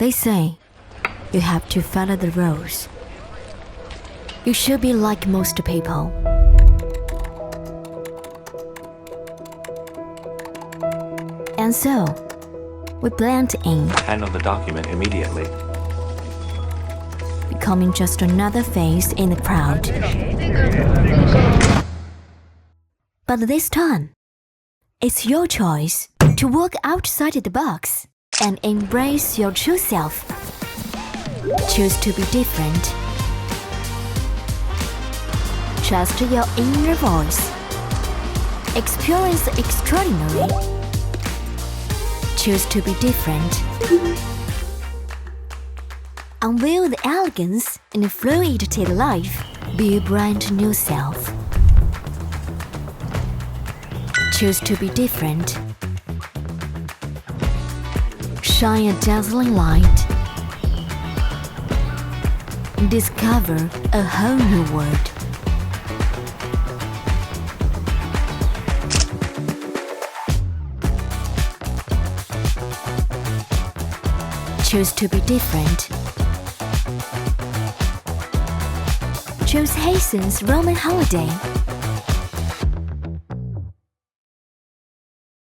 They say you have to follow the rules. You should be like most people. And so, we blend in, Handle the document immediately. becoming just another face in the crowd. But this time, it's your choice to walk outside the box and embrace your true self. Choose to be different. Trust your inner voice. Experience the extraordinary. Choose to be different. Unveil the elegance and fluidity of life. Be a brand new self. Choose to be different. Shine a dazzling light. Discover a whole new world. Choose to be different. Choose Hisense Malaysia holiday.